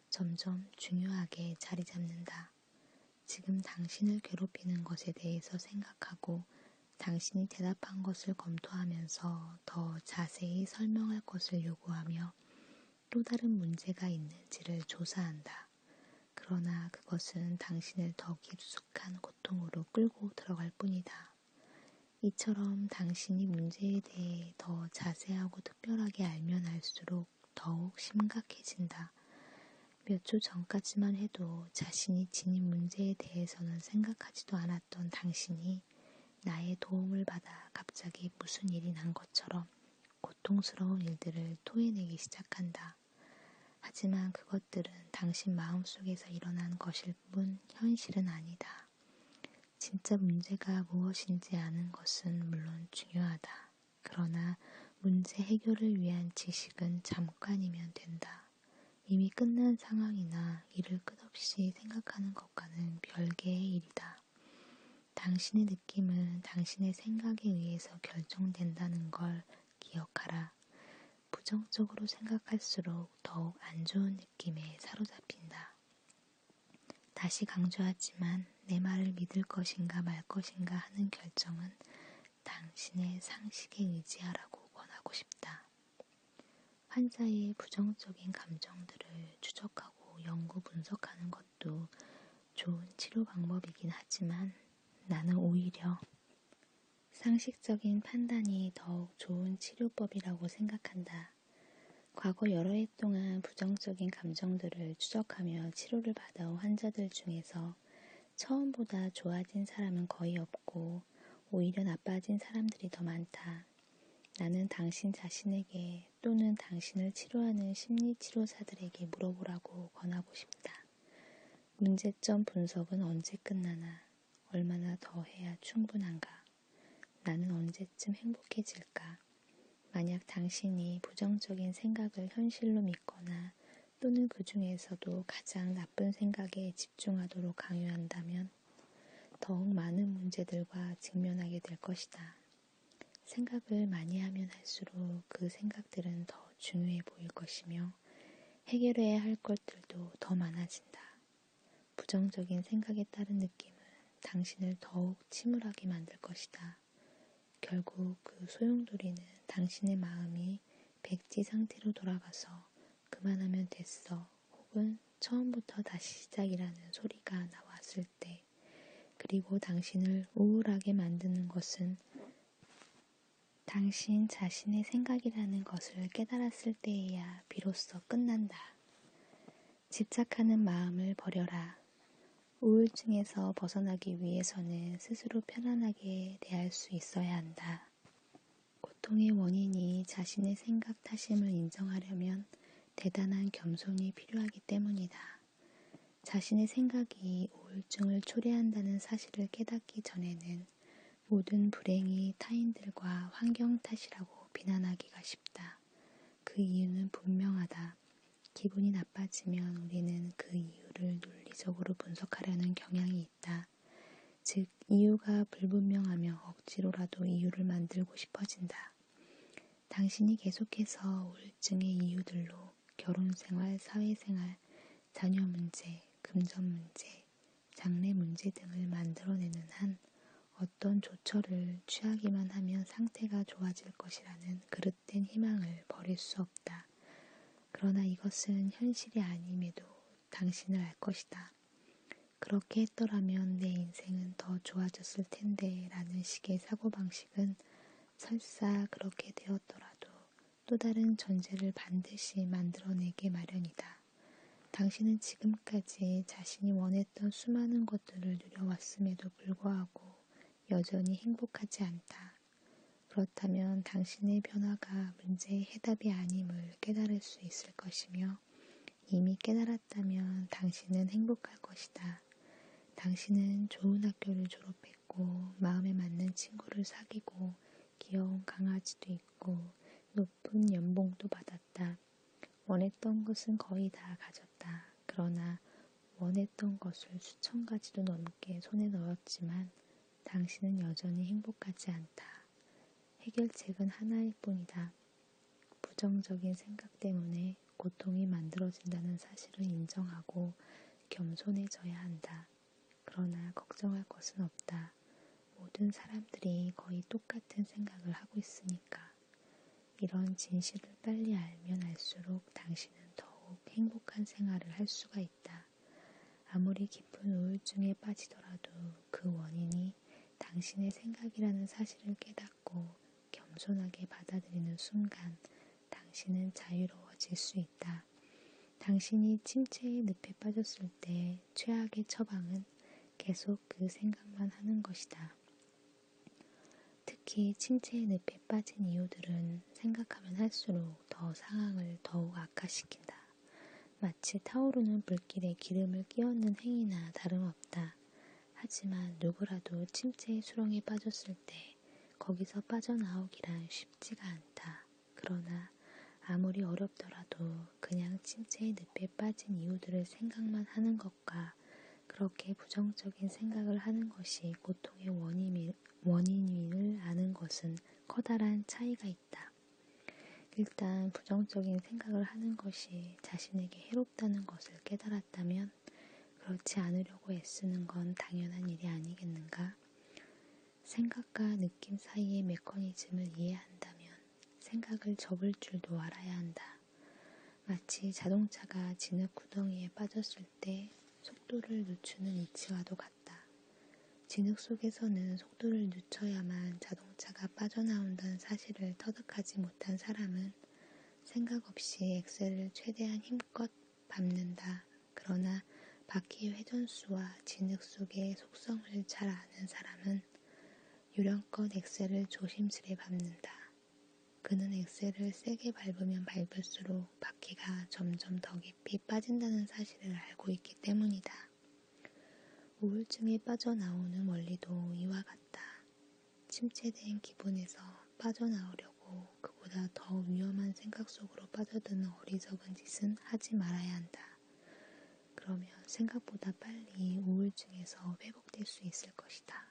점점 중요하게 자리 잡는다. 지금 당신을 괴롭히는 것에 대해서 생각하고 당신이 대답한 것을 검토하면서 더 자세히 설명할 것을 요구하며 또 다른 문제가 있는지를 조사한다. 그러나 그것은 당신을 더 깊숙한 고통으로 끌고 들어갈 뿐이다. 이처럼 당신이 문제에 대해 더 자세하고 특별하게 알면 알수록 더욱 심각해진다. 몇 초 전까지만 해도 자신이 지닌 문제에 대해서는 생각하지도 않았던 당신이 나의 도움을 받아 갑자기 무슨 일이 난 것처럼 고통스러운 일들을 토해내기 시작한다. 하지만 그것들은 당신 마음속에서 일어난 것일 뿐 현실은 아니다. 진짜 문제가 무엇인지 아는 것은 물론 중요하다. 그러나 문제 해결을 위한 지식은 잠깐이면 된다. 이미 끝난 상황이나 이를 끝없이 생각하는 것과는 별개의 일이다. 당신의 느낌은 당신의 생각에 의해서 결정된다는 걸 기억하라. 부정적으로 생각할수록 더욱 안 좋은 느낌에 사로잡힌다. 다시 강조하지만 내 말을 믿을 것인가 말 것인가 하는 결정은 당신의 상식에 의지하라고 권하고 싶다. 환자의 부정적인 감정들을 추적하고 연구 분석하는 것도 좋은 치료 방법이긴 하지만 나는 오히려 상식적인 판단이 더욱 좋은 치료법이라고 생각한다. 과거 여러 해 동안 부정적인 감정들을 추적하며 치료를 받아온 환자들 중에서 처음보다 좋아진 사람은 거의 없고 오히려 나빠진 사람들이 더 많다. 나는 당신 자신에게 또는 당신을 치료하는 심리치료사들에게 물어보라고 권하고 싶다. 문제점 분석은 언제 끝나나? 얼마나 더 해야 충분한가? 나는 언제쯤 행복해질까? 만약 당신이 부정적인 생각을 현실로 믿거나 또는 그 중에서도 가장 나쁜 생각에 집중하도록 강요한다면 더욱 많은 문제들과 직면하게 될 것이다. 생각을 많이 하면 할수록 그 생각들은 더 중요해 보일 것이며 해결해야 할 것들도 더 많아진다. 부정적인 생각에 따른 느낌은 당신을 더욱 침울하게 만들 것이다. 결국 그 소용돌이는 당신의 마음이 백지 상태로 돌아가서 그만하면 됐어 혹은 처음부터 다시 시작이라는 소리가 나왔을 때 그리고 당신을 우울하게 만드는 것은 당신 자신의 생각이라는 것을 깨달았을 때에야 비로소 끝난다. 집착하는 마음을 버려라. 우울증에서 벗어나기 위해서는 스스로 편안하게 대할 수 있어야 한다. 고통의 원인이 자신의 생각 탓임을 인정하려면 대단한 겸손이 필요하기 때문이다. 자신의 생각이 우울증을 초래한다는 사실을 깨닫기 전에는 모든 불행이 타인들과 환경 탓이라고 비난하기가 쉽다. 그 이유는 분명하다. 기분이 나빠지면 우리는 그 이유를 논리적으로 분석하려는 경향이 있다. 즉, 이유가 불분명하며 억지로라도 이유를 만들고 싶어진다. 당신이 계속해서 우울증의 이유들로 결혼생활, 사회생활, 자녀 문제, 금전 문제, 장래 문제 등을 만들어내는 한 어떤 조처를 취하기만 하면 상태가 좋아질 것이라는 그릇된 희망을 버릴 수 없다. 그러나 이것은 현실이 아님에도 당신을 알 것이다. 그렇게 했더라면 내 인생은 더 좋아졌을 텐데 라는 식의 사고방식은 설사 그렇게 되었더라도 또 다른 전제를 반드시 만들어내게 마련이다. 당신은 지금까지 자신이 원했던 수많은 것들을 누려왔음에도 불구하고 여전히 행복하지 않다. 그렇다면 당신의 변화가 문제의 해답이 아님을 깨달을 수 있을 것이며 이미 깨달았다면 당신은 행복할 것이다. 당신은 좋은 학교를 졸업했고 마음에 맞는 친구를 사귀고 귀여운 강아지도 있고 높은 연봉도 받았다. 원했던 것은 거의 다 가졌다. 그러나 원했던 것을 수천 가지도 넘게 손에 넣었지만 당신은 여전히 행복하지 않다. 해결책은 하나일 뿐이다. 부정적인 생각 때문에 고통이 만들어진다는 사실을 인정하고 겸손해져야 한다. 그러나 걱정할 것은 없다. 모든 사람들이 거의 똑같은 생각을 하고 있으니까. 이런 진실을 빨리 알면 알수록 당신은 더욱 행복한 생활을 할 수가 있다. 아무리 깊은 우울증에 빠지더라도 그 원인이 당신의 생각이라는 사실을 깨닫고 겸손하게 받아들이는 순간 당신은 자유로워질 수 있다. 당신이 침체의 늪에 빠졌을 때 최악의 처방은 계속 그 생각만 하는 것이다. 특히 침체의 늪에 빠진 이유들은 생각하면 할수록 더 상황을 더욱 악화시킨다. 마치 타오르는 불길에 기름을 끼얹는 행위나 다름없다. 하지만 누구라도 침체의 수렁에 빠졌을 때 거기서 빠져나오기란 쉽지가 않다. 그러나 아무리 어렵더라도 그냥 침체의 늪에 빠진 이유들을 생각만 하는 것과 그렇게 부정적인 생각을 하는 것이 고통의 원인임을 아는 것은 커다란 차이가 있다. 일단 부정적인 생각을 하는 것이 자신에게 해롭다는 것을 깨달았다면 그렇지 않으려고 애쓰는 건 당연한 일이 아니겠는가? 생각과 느낌 사이의 메커니즘을 이해한다면 생각을 접을 줄도 알아야 한다. 마치 자동차가 진흙 구덩이에 빠졌을 때 속도를 늦추는 이치와도 같다. 진흙 속에서는 속도를 늦춰야만 자동차가 빠져나온다는 사실을 터득하지 못한 사람은 생각 없이 엑셀을 최대한 힘껏 밟는다. 그러나 바퀴 회전수와 진흙 속의 속성을 잘 아는 사람은 요령껏 엑셀을 조심스레 밟는다. 그는 엑셀을 세게 밟으면 밟을수록 바퀴가 점점 더 깊이 빠진다는 사실을 알고 있기 때문이다. 우울증에 빠져나오는 원리도 이와 같다. 침체된 기분에서 빠져나오려고 그보다 더 위험한 생각 속으로 빠져드는 어리석은 짓은 하지 말아야 한다. 그러면 생각보다 빨리 우울증에서 회복될 수 있을 것이다.